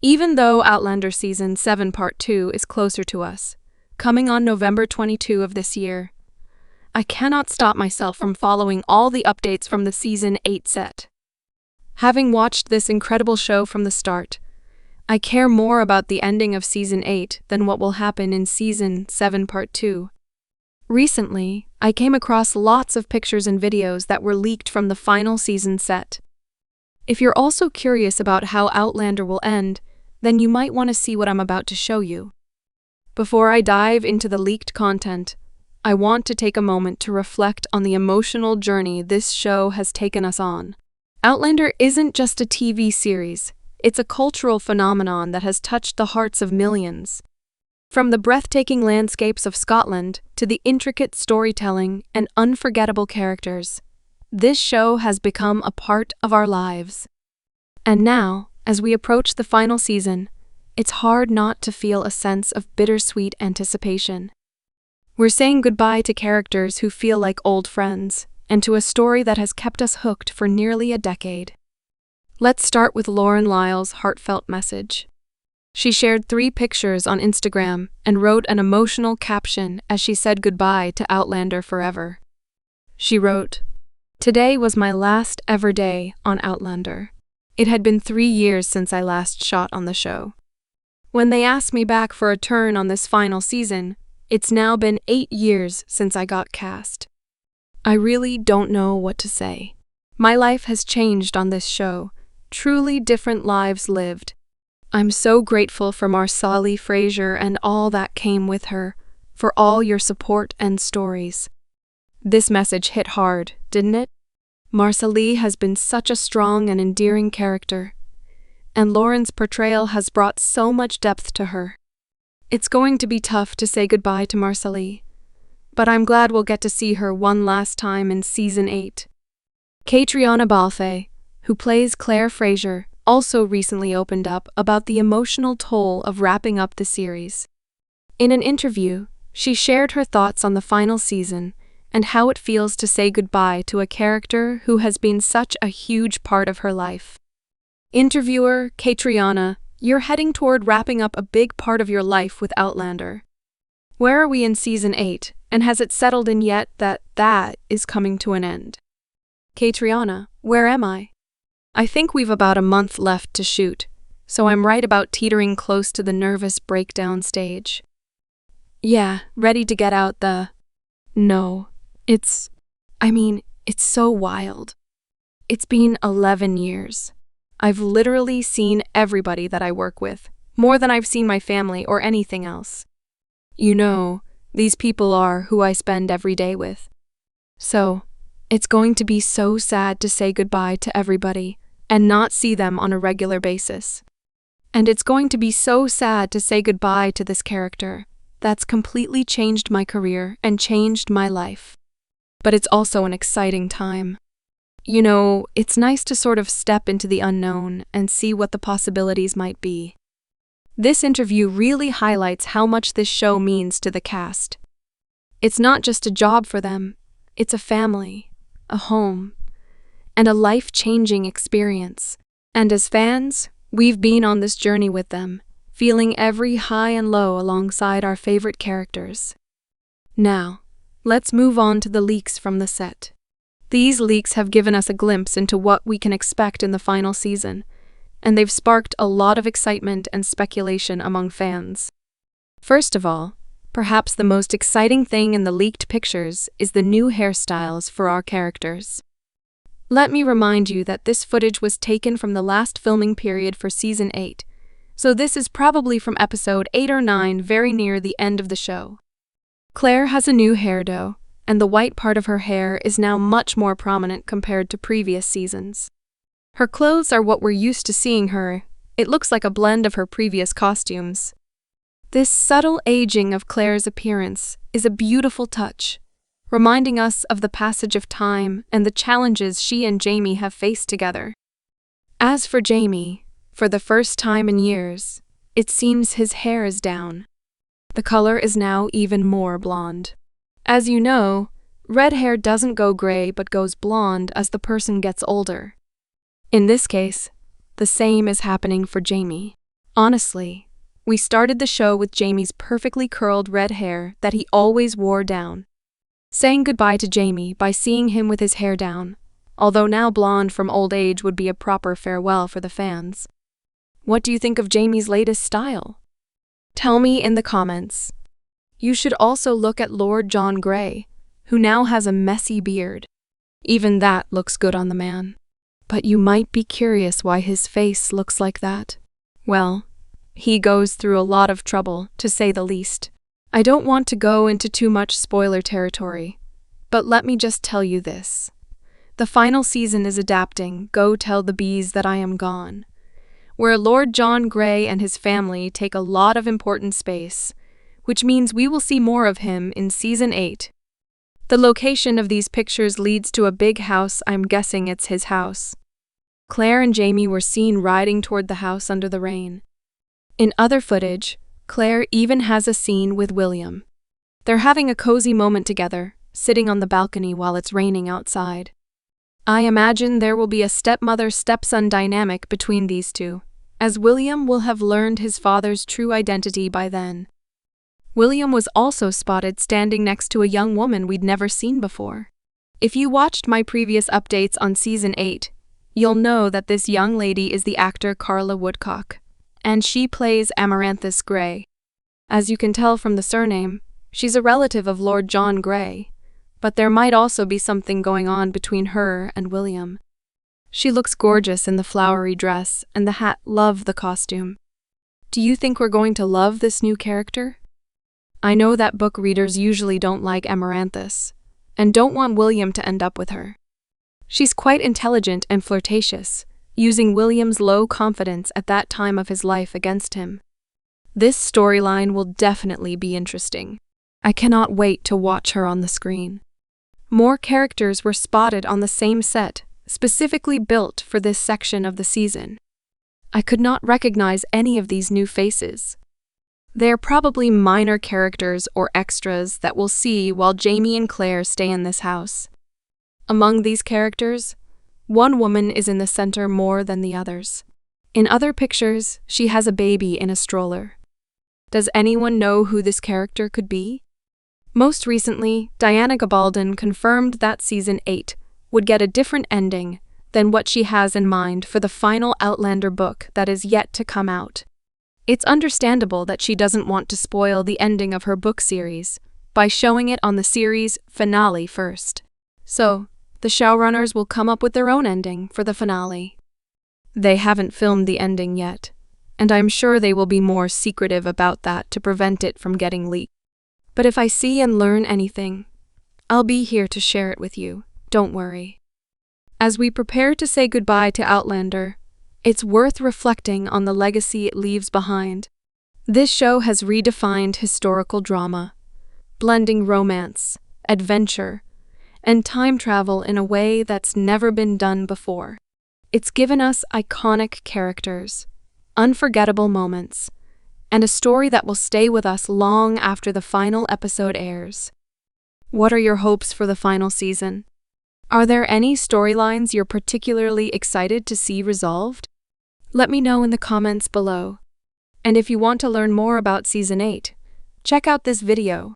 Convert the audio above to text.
Even though Outlander Season 7 Part 2 is closer to us, coming on November 22 of this year, I cannot stop myself from following all the updates from the Season 8 set. Having watched this incredible show from the start, I care more about the ending of Season 8 than what will happen in Season 7 Part 2. Recently, I came across lots of pictures and videos that were leaked from the final season set. If you're also curious about how Outlander will end, then you might want to see what I'm about to show you. Before I dive into the leaked content, I want to take a moment to reflect on the emotional journey this show has taken us on. Outlander isn't just a TV series, it's a cultural phenomenon that has touched the hearts of millions. From the breathtaking landscapes of Scotland to the intricate storytelling and unforgettable characters, this show has become a part of our lives. And now, as we approach the final season, it's hard not to feel a sense of bittersweet anticipation. We're saying goodbye to characters who feel like old friends, and to a story that has kept us hooked for nearly a decade. Let's start with Lyle's heartfelt message. She shared 3 pictures on Instagram and wrote an emotional caption as she said goodbye to Outlander forever. She wrote, "Today was my last ever day on Outlander. It had been 3 years since I last shot on the show. When they asked me back for a turn on this final season, it's now been 8 years since I got cast. I really don't know what to say. My life has changed on this show, truly different lives lived. I'm so grateful for Marcelle Fraser and all that came with her, for all your support and stories." This message hit hard, didn't it? Marcelle has been such a strong and endearing character, and Lauren's portrayal has brought so much depth to her. It's going to be tough to say goodbye to Marcelle, but I'm glad we'll get to see her one last time in Season 8. Caitriona Balfe, who plays Claire Fraser, also recently opened up about the emotional toll of wrapping up the series. In an interview, she shared her thoughts on the final season and how it feels to say goodbye to a character who has been such a huge part of her life. Interviewer Caitriona, you're heading toward wrapping up a big part of your life with Outlander. Where are we in Season 8, and has it settled in yet that is coming to an end? Caitriona, where am I? I think we've about a month left to shoot, so I'm right about teetering close to the nervous breakdown stage. Yeah, ready to get out the... No, it's so wild. It's been 11 years. I've literally seen everybody that I work with, more than I've seen my family or anything else. You know, these people are who I spend every day with. So, it's going to be so sad to say goodbye to everybody and not see them on a regular basis. And it's going to be so sad to say goodbye to this character that's completely changed my career and changed my life. But it's also an exciting time. You know, it's nice to sort of step into the unknown and see what the possibilities might be. This interview really highlights how much this show means to the cast. It's not just a job for them, it's a family, a home, and a life-changing experience. And as fans, we've been on this journey with them, feeling every high and low alongside our favorite characters. Now, let's move on to the leaks from the set. These leaks have given us a glimpse into what we can expect in the final season, and they've sparked a lot of excitement and speculation among fans. First of all, perhaps the most exciting thing in the leaked pictures is the new hairstyles for our characters. Let me remind you that this footage was taken from the last filming period for Season 8, so this is probably from episode 8 or 9, very near the end of the show. Claire has a new hairdo, and the white part of her hair is now much more prominent compared to previous seasons. Her clothes are what we're used to seeing her. It looks like a blend of her previous costumes. This subtle aging of Claire's appearance is a beautiful touch, reminding us of the passage of time and the challenges she and Jamie have faced together. As for Jamie, for the first time in years, it seems his hair is down. The color is now even more blonde. As you know, red hair doesn't go gray but goes blonde as the person gets older. In this case, the same is happening for Jamie. Honestly, we started the show with Jamie's perfectly curled red hair that he always wore down. Saying goodbye to Jamie by seeing him with his hair down, although now blonde from old age would be a proper farewell for the fans. What do you think of Jamie's latest style? Tell me in the comments. You should also look at Lord John Grey, who now has a messy beard. Even that looks good on the man. But you might be curious why his face looks like that. Well, he goes through a lot of trouble, to say the least. I don't want to go into too much spoiler territory, but let me just tell you this. The final season is adapting Go Tell the Bees That I Am Gone, where Lord John Grey and his family take a lot of important space, which means we will see more of him in Season 8. The location of these pictures leads to a big house. I'm guessing it's his house. Claire and Jamie were seen riding toward the house under the rain. In other footage, Claire even has a scene with William. They're having a cozy moment together, sitting on the balcony while it's raining outside. I imagine there will be a stepmother-stepson dynamic between these two, as William will have learned his father's true identity by then. William was also spotted standing next to a young woman we'd never seen before. If you watched my previous updates on Season 8, you'll know that this young lady is the actor Carla Woodcock, and she plays Amaranthus Grey. As you can tell from the surname, she's a relative of Lord John Grey, but there might also be something going on between her and William. She looks gorgeous in the flowery dress and the hat. Love the costume. Do you think we're going to love this new character? I know that book readers usually don't like Amaranthus, and don't want William to end up with her. She's quite intelligent and flirtatious, using William's low confidence at that time of his life against him. This storyline will definitely be interesting. I cannot wait to watch her on the screen. More characters were spotted on the same set, specifically built for this section of the season. I could not recognize any of these new faces. They are probably minor characters or extras that we'll see while Jamie and Claire stay in this house. Among these characters, one woman is in the center more than the others. In other pictures, she has a baby in a stroller. Does anyone know who this character could be? Most recently, Diana Gabaldon confirmed that Season 8 would get a different ending than what she has in mind for the final Outlander book that is yet to come out. It's understandable that she doesn't want to spoil the ending of her book series by showing it on the series finale first. So, the showrunners will come up with their own ending for the finale. They haven't filmed the ending yet, and I'm sure they will be more secretive about that to prevent it from getting leaked. But if I see and learn anything, I'll be here to share it with you, don't worry. As we prepare to say goodbye to Outlander, it's worth reflecting on the legacy it leaves behind. This show has redefined historical drama, blending romance, adventure, and time travel in a way that's never been done before. It's given us iconic characters, unforgettable moments, and a story that will stay with us long after the final episode airs. What are your hopes for the final season? Are there any storylines you're particularly excited to see resolved? Let me know in the comments below. And if you want to learn more about Season 8, check out this video.